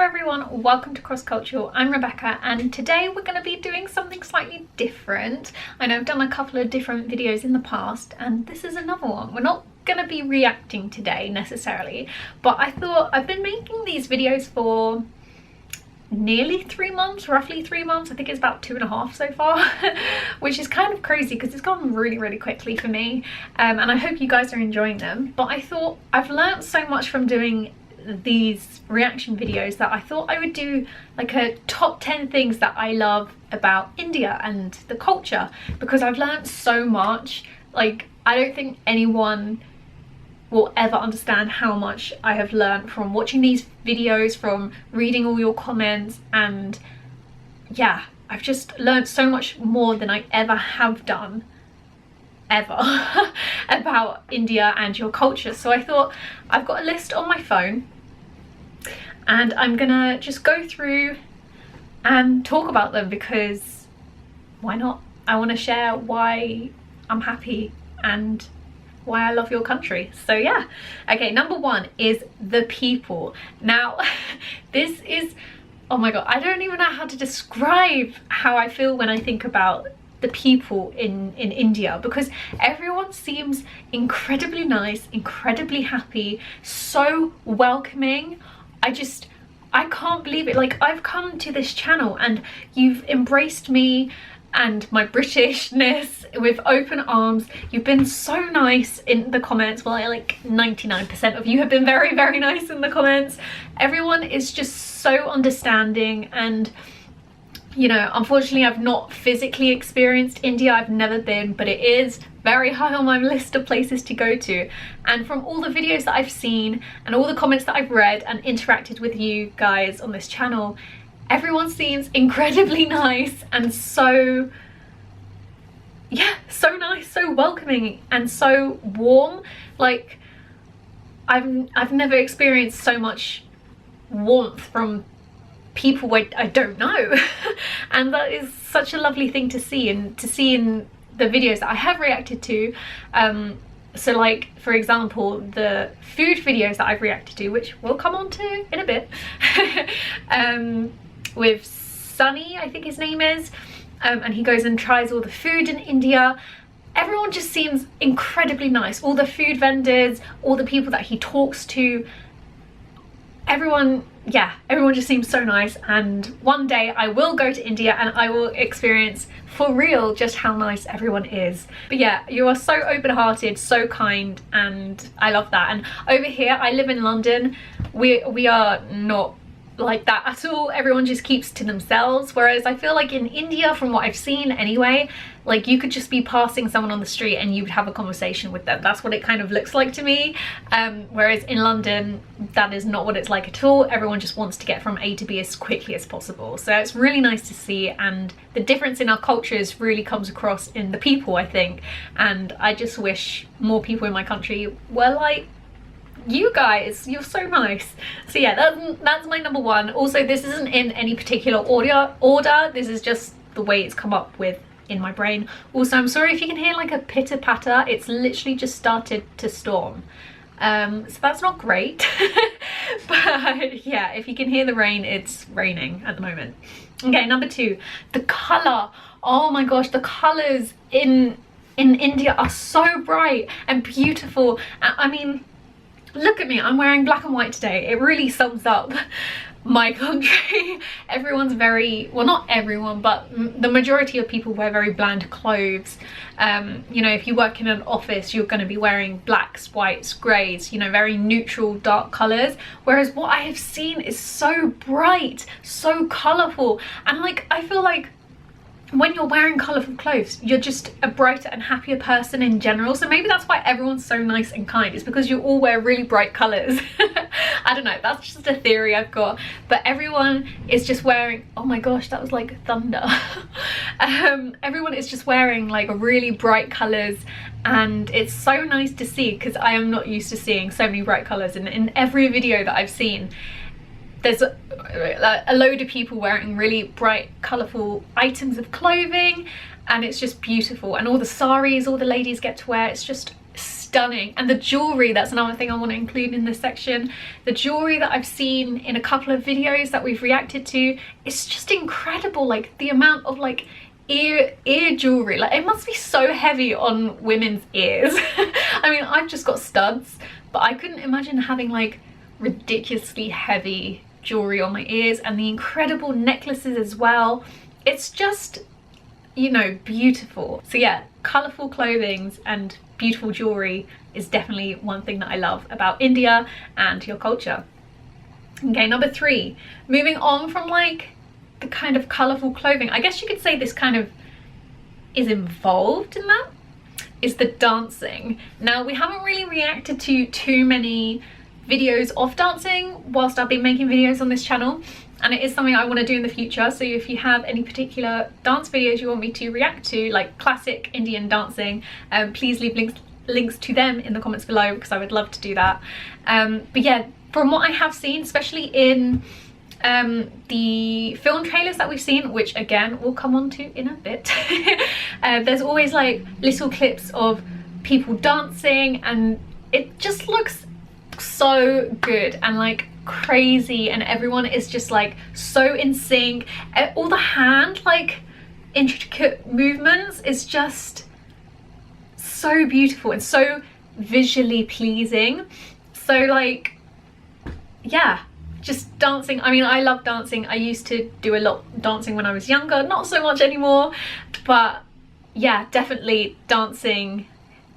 everyone, welcome to Cross Cultural. I'm Rebecca and today we're going to be doing something slightly different. I know I've done a couple of different videos in the past and this is another one. We're not going to be reacting today necessarily, but I thought I've been making these videos for nearly 3 months, roughly 3 months. I think it's about 2.5 so far, which is kind of crazy because it's gone really quickly for me, and I hope you guys are enjoying them. But I thought I've learned so much from doing these reaction videos that I thought I would do like a top 10 things that I love about India and the culture, because I've learned so much. Like, I don't think anyone will ever understand how much I have learned from watching these videos, from reading all your comments, and yeah, I've just learned so much more than I ever have done about India and your culture. So I thought I've got a list on my phone and I'm gonna just go through and talk about them, because why not? I want to share why I'm happy and why I love your country. So yeah, okay, number one is the people. Now this is, oh my god, I don't even know how to describe how I feel when I think about the people in India, because everyone seems incredibly nice, incredibly happy, so welcoming. I can't believe it. Like, I've come to this channel and you've embraced me and my Britishness with open arms. You've been so nice in the comments. Well, like 99% of you have been very nice in the comments. Everyone is just so understanding, and you know, unfortunately I've not physically experienced India. I've never been, but it is very high on my list of places to go to. And from all the videos that I've seen and all the comments that I've read and interacted with you guys on this channel, everyone seems incredibly nice and so, yeah, so nice, so welcoming and so warm. Like, I've never experienced so much warmth from people I don't know. And that is such a lovely thing to see, and to see in the videos that I have reacted to. So like, for example, the food videos that I've reacted to, which we'll come on to in a bit, with Sunny, I think his name is, and he goes and tries all the food in India. Everyone just seems incredibly nice. All the food vendors, all the people that he talks to, everyone just seems so nice. And one day I will go to India and I will experience for real just how nice everyone is. But yeah, you are so open-hearted, so kind, and I love that. And over here, I live in London, we are not like that at all. Everyone just keeps to themselves, whereas I feel like in India, from what I've seen anyway, like you could just be passing someone on the street and you would have a conversation with them. That's what it kind of looks like to me. Whereas in London, that is not what it's like at all. Everyone just wants to get from A to B as quickly as possible. So it's really nice to see, and the difference in our cultures really comes across in the people, I think. And I just wish more people in my country were like you guys. You're so nice. So yeah, that's my number one. Also, this isn't in any particular order. This is just the way it's come up with in my brain. Also, I'm sorry if you can hear like a pitter patter. It's literally just started to storm, so that's not great. But yeah, if you can hear the rain, it's raining at the moment. Okay, number two, the color. Oh my gosh, the colors in India are so bright and beautiful. I mean, look at me, I'm wearing black and white today. It really sums up my country. Everyone's very, well, not everyone, but the majority of people wear very bland clothes. You know, if you work in an office, you're going to be wearing blacks, whites, greys, you know, very neutral, dark colours. Whereas what I have seen is so bright, so colourful. And like, I feel like when you're wearing colourful clothes, you're just a brighter and happier person in general. So maybe that's why everyone's so nice and kind. It's because you all wear really bright colours. I don't know, that's just a theory I've got. But everyone is just wearing, oh my gosh, that was like thunder. Everyone is just wearing like really bright colours, and it's so nice to see, because I am not used to seeing so many bright colours in every video that I've seen. There's a load of people wearing really bright, colourful items of clothing, and it's just beautiful. And all the saris all the ladies get to wear, it's just stunning. And the jewelry, that's another thing I want to include in this section. The jewelry that I've seen in a couple of videos that we've reacted to, it's just incredible. Like the amount of like ear jewelry, like it must be so heavy on women's ears. I mean, I've just got studs, but I couldn't imagine having like ridiculously heavy jewelry on my ears, and the incredible necklaces as well. It's just, you know, beautiful. So yeah, colourful clothing and beautiful jewelry is definitely one thing that I love about India and your culture. Okay, number 3, moving on from like the kind of colourful clothing, I guess you could say this kind of is involved in that, is the dancing. Now, we haven't really reacted to too many videos of dancing whilst I've been making videos on this channel, and it is something I want to do in the future. So if you have any particular dance videos you want me to react to, like classic Indian dancing, please leave links to them in the comments below, because I would love to do that. But yeah, from what I have seen, especially in the film trailers that we've seen, which again we'll come on to in a bit, there's always like little clips of people dancing, and it just looks so good and like crazy, and everyone is just like so in sync. All the hand like intricate movements is just so beautiful and so visually pleasing. So like, yeah, just dancing. I mean, I love dancing. I used to do a lot of dancing when I was younger, not so much anymore, but yeah, definitely dancing,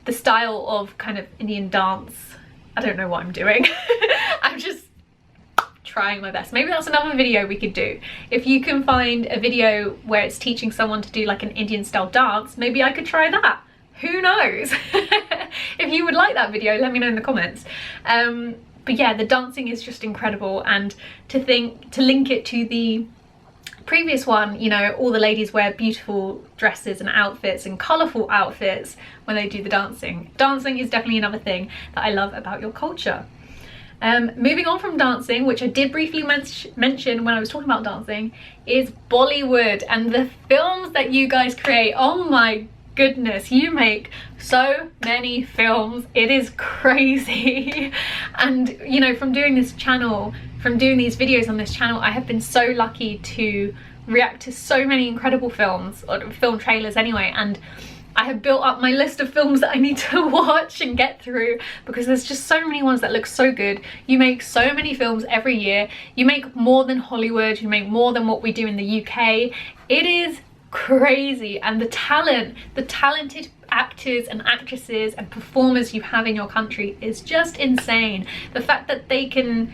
the style of kind of Indian dance. I don't know what I'm doing. I'm just trying my best. Maybe that's another video we could do. If you can find a video where it's teaching someone to do like an Indian style dance, maybe I could try that. Who knows? If you would like that video, let me know in the comments. But yeah, the dancing is just incredible, and to link it to the previous one, you know, all the ladies wear beautiful dresses and outfits and colourful outfits when they do the dancing. Dancing is definitely another thing that I love about your culture. Moving on from dancing, which I did briefly mention when I was talking about dancing, is Bollywood and the films that you guys create. Oh my goodness, you make so many films, it is crazy. And you know, from doing this channel, from doing these videos on this channel, I have been so lucky to react to so many incredible films, or film trailers anyway, and I have built up my list of films that I need to watch and get through, because there's just so many ones that look so good. You make so many films every year, you make more than Hollywood, you make more than what we do in the UK. It is crazy, and the talented actors and actresses and performers you have in your country is just insane. The fact that they can,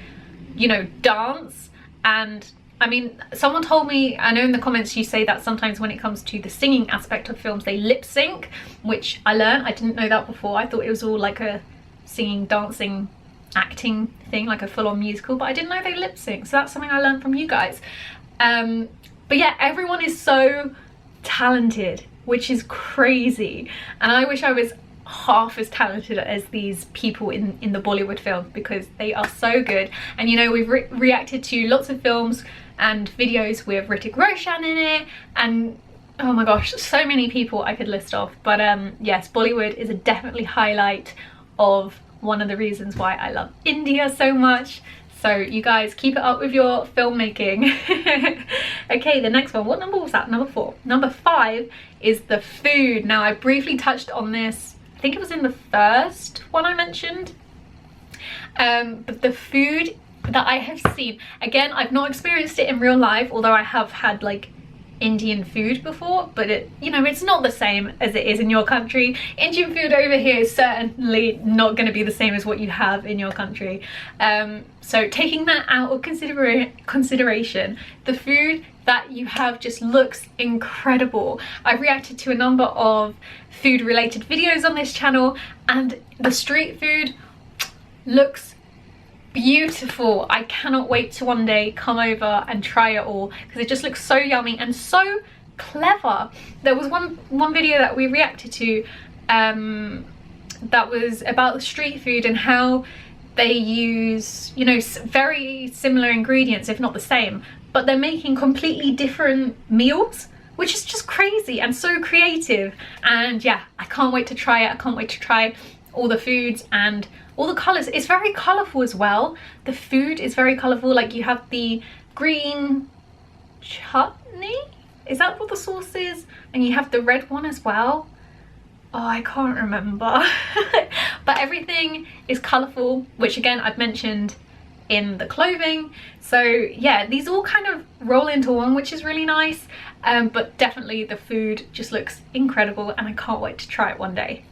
you know, dance, and I mean, someone told me, I know in the comments you say that sometimes when it comes to the singing aspect of films they lip sync, which I learned. I didn't know that before. I thought it was all like a singing, dancing, acting thing, like a full-on musical, but I didn't know they lip sync, so that's something I learned from you guys. But yeah, everyone is so talented, which is crazy, and I wish I was half as talented as these people in the Bollywood film, because they are so good. And you know, we've reacted to lots of films and videos with Hrithik Roshan in it, and oh my gosh, so many people I could list off. But yes, Bollywood is a definitely highlight of one of the reasons why I love India so much. So you guys keep it up with your filmmaking. Okay, the next one, what number was that? Number 4. Number 5 is the food. Now, I briefly touched on this, I think it was in the first one I mentioned. But the food that I have seen, again, I've not experienced it in real life, although I have had like Indian food before, but it, you know, it's not the same as it is in your country. Indian food over here is certainly not going to be the same as what you have in your country. So taking that out of consideration, the food that you have just looks incredible. I've reacted to a number of food related videos on this channel, and the street food looks beautiful. I cannot wait to one day come over and try it all, because it just looks so yummy and so clever. There was one video that we reacted to that was about the street food and how they use, you know, very similar ingredients, if not the same, but they're making completely different meals, which is just crazy and so creative. And yeah, I can't wait to try it. I can't wait to try all the foods and all the colours. It's very colourful as well. The food is very colourful. Like you have the green chutney, is that what the sauce is? And you have the red one as well. Oh, I can't remember. But everything is colourful, which again I've mentioned in the clothing. So yeah, these all kind of roll into one, which is really nice. But definitely the food just looks incredible and I can't wait to try it one day.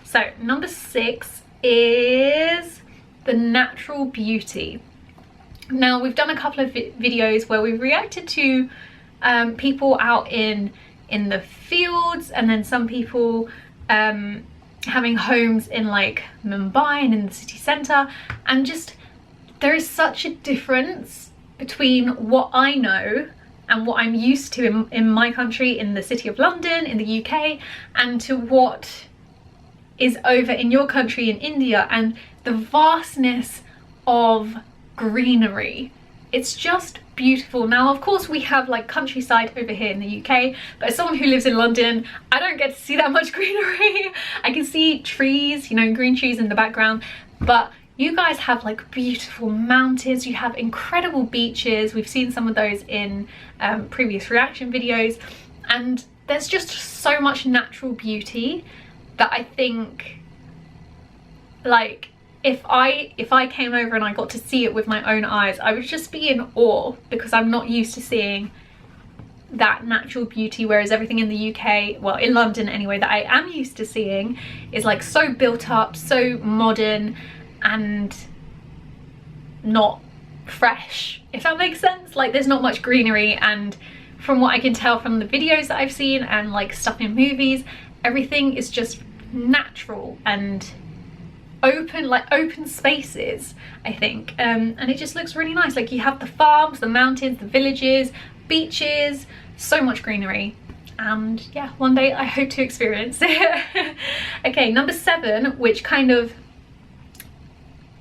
So number 6 is the natural beauty. Now we've done a couple of videos where we've reacted to people out in the fields, and then some people having homes in like Mumbai and in the city centre, and just there is such a difference between what I know and what I'm used to in my country, in the city of London, in the UK, and to what is over in your country in India, and the vastness of greenery. It's just beautiful. Now of course we have like countryside over here in the UK, but as someone who lives in London, I don't get to see that much greenery. I can see trees, you know, green trees in the background, but you guys have like beautiful mountains, you have incredible beaches. We've seen some of those in previous reaction videos, and there's just so much natural beauty that I think, like, if I came over and I got to see it with my own eyes, I would just be in awe, because I'm not used to seeing that natural beauty, whereas everything in the UK, well in London anyway, that I am used to seeing is like so built up, so modern, and not fresh, if that makes sense. Like there's not much greenery, and from what I can tell from the videos that I've seen and like stuff in movies, everything is just natural and open, like open spaces, I think. And it just looks really nice. Like you have the farms, the mountains, the villages, beaches, so much greenery. And yeah, one day I hope to experience it. Okay, number 7, which kind of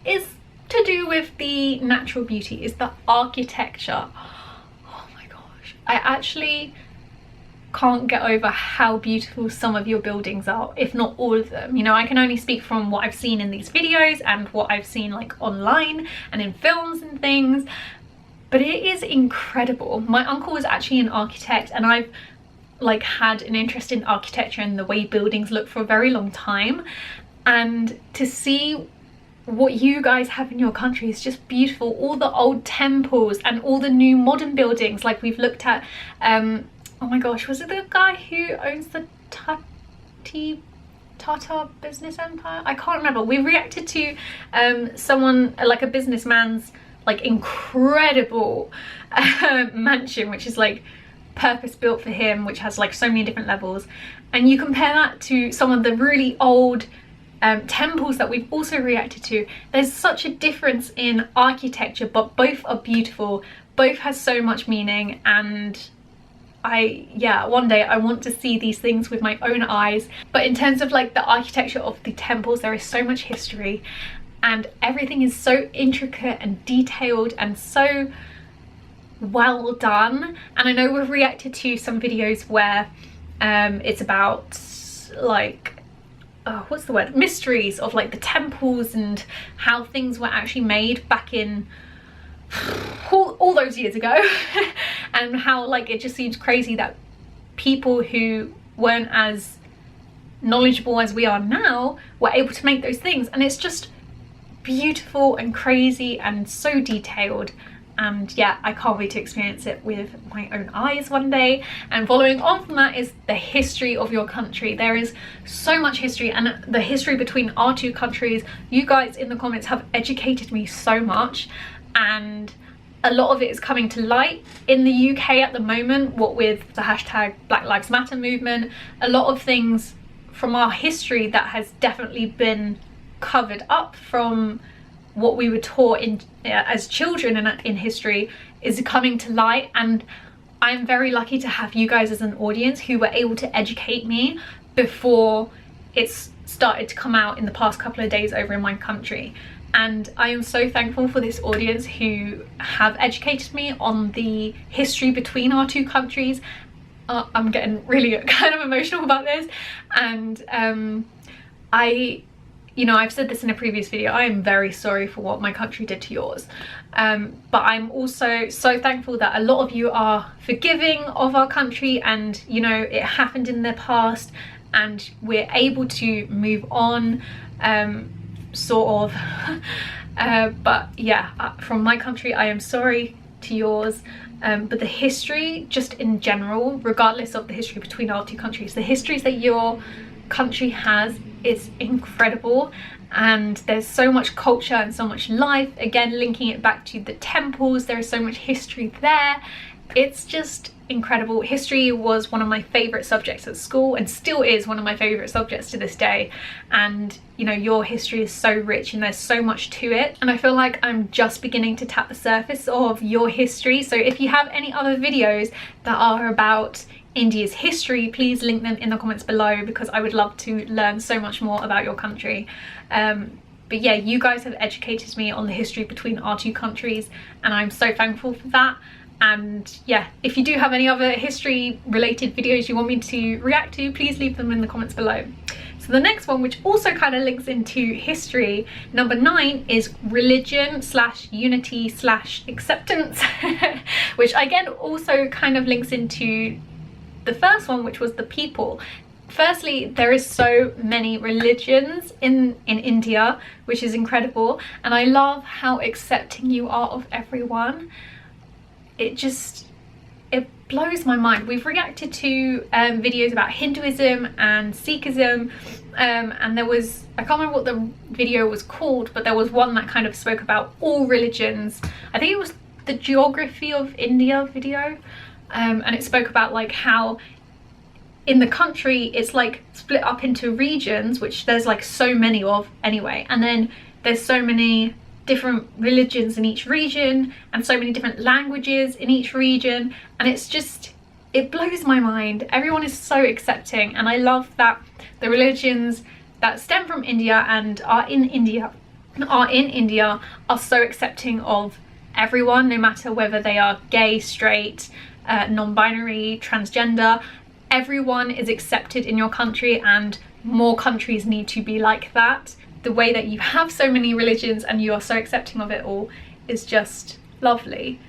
is to do with the natural beauty, is the architecture. Oh my gosh, I actually can't get over how beautiful some of your buildings are, if not all of them. You know, I can only speak from what I've seen in these videos and what I've seen like online and in films and things, but it is incredible. My uncle was actually an architect, and I've like had an interest in architecture and the way buildings look for a very long time, and to see what you guys have in your country is just beautiful. All the old temples and all the new modern buildings, like we've looked at oh my gosh, was it the guy who owns the Tata business empire? I can't remember. We reacted to someone, like a businessman's like incredible mansion, which is like purpose built for him, which has like so many different levels, and you compare that to some of the really old temples that we've also reacted to. There's such a difference in architecture, but both are beautiful, both has so much meaning, and one day I want to see these things with my own eyes. But in terms of like the architecture of the temples, there is so much history, and everything is so intricate and detailed and so well done. And I know we've reacted to some videos where it's about like what's the word, mysteries of like the temples and how things were actually made back in all those years ago. And how like it just seems crazy that people who weren't as knowledgeable as we are now were able to make those things. And it's just beautiful and crazy and so detailed. And yeah, I can't wait to experience it with my own eyes one day. And following on from that is the history of your country. There is so much history, and the history between our two countries, you guys in the comments have educated me so much, and a lot of it is coming to light in the UK at the moment, what with the hashtag Black Lives Matter movement. A lot of things from our history that has definitely been covered up from what we were taught in as children in history is coming to light. And I'm very lucky to have you guys as an audience who were able to educate me before it's started to come out in the past couple of days over in my country. And I am so thankful for this audience who have educated me on the history between our two countries. I'm getting really kind of emotional about this, and you know, I've said this in a previous video, I am very sorry for what my country did to yours. But I'm also so thankful that a lot of you are forgiving of our country, and you know, it happened in the past and we're able to move on, sort of. But yeah, from my country, I am sorry to yours. But the history, just in general, regardless of the history between our two countries, the histories that your country has is incredible, and there's so much culture and so much life. Again, linking it back to the temples, there is so much history there. It's just incredible. History was one of my favorite subjects at school and still is one of my favorite subjects to this day, and you know, your history is so rich and there's so much to it, and I feel like I'm just beginning to tap the surface of your history. So if you have any other videos that are about India's history, please link them in the comments below, because I would love to learn so much more about your country. But yeah, you guys have educated me on the history between our two countries, and I'm so thankful for that. And yeah, if you do have any other history related videos you want me to react to, please leave them in the comments below. So the next one, which also kind of links into history, number 9, is religion / unity / acceptance, which again also kind of links into the first one, which was the people. Firstly, there is so many religions in India, which is incredible, and I love how accepting you are of everyone. It blows my mind. We've reacted to videos about Hinduism and Sikhism, and there was, I can't remember what the video was called, but there was one that kind of spoke about all religions. I think it was the Geography of India video, and it spoke about like how in the country it's like split up into regions, which there's like so many of anyway, and then there's so many different religions in each region and so many different languages in each region, and it's just, it blows my mind. Everyone is so accepting, and I love that the religions that stem from India and are in India are so accepting of everyone, no matter whether they are gay, straight, non-binary, transgender. Everyone is accepted in your country, and more countries need to be like that. The way that you have so many religions and you are so accepting of it all is just lovely,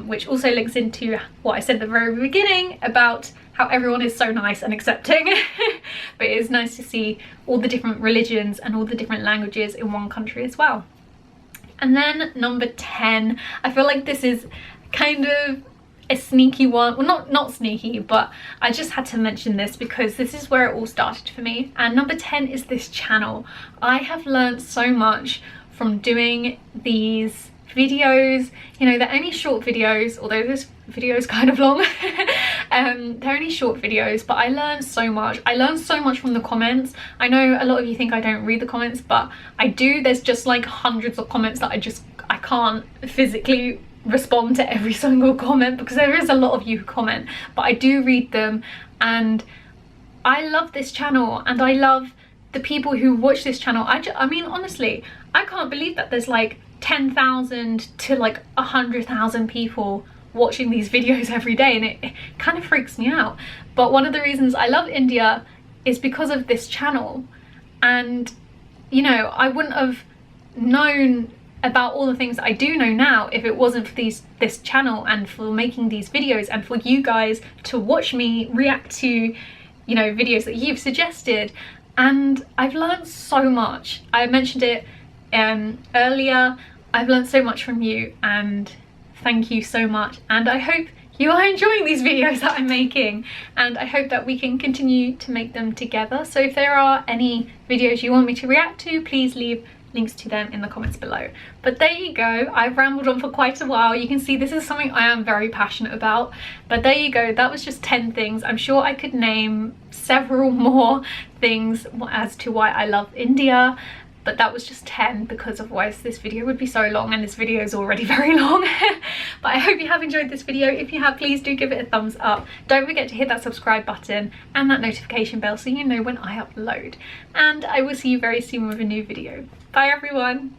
which also links into what I said at the very beginning about how everyone is so nice and accepting. But it is nice to see all the different religions and all the different languages in one country as well. And then number 10, I feel like this is kind of a sneaky one. Well, not sneaky, but I just had to mention this because this is where it all started for me. And number 10 is this channel. I have learned so much from doing these videos. You know, they're only short videos, although this video is kind of long. They're only short videos, but I learned so much. I learned so much from the comments. I know a lot of you think I don't read the comments, but I do. There's just like hundreds of comments that I can't physically respond to every single comment, because there is a lot of you who comment, but I do read them, and I love this channel and I love the people who watch this channel. I mean, honestly, I can't believe that there's like 10,000 to like 100,000 people watching these videos every day, and it kind of freaks me out. But one of the reasons I love India is because of this channel, and you know, I wouldn't have known about all the things that I do know now if it wasn't for this channel and for making these videos and for you guys to watch me react to, you know, videos that you've suggested. And I've learned so much. I mentioned it earlier. I've learned so much from you, and thank you so much. And I hope you are enjoying these videos that I'm making, and I hope that we can continue to make them together. So if there are any videos you want me to react to, please leave links to them in the comments below. But there you go, I've rambled on for quite a while. You can see this is something I am very passionate about, but there you go, that was just 10 things. I'm sure I could name several more things as to why I love India, but that was just 10 because otherwise this video would be so long, and this video is already very long. But I hope you have enjoyed this video. If you have, please do give it a thumbs up. Don't forget to hit that subscribe button and that notification bell so you know when I upload, and I will see you very soon with a new video. Bye everyone.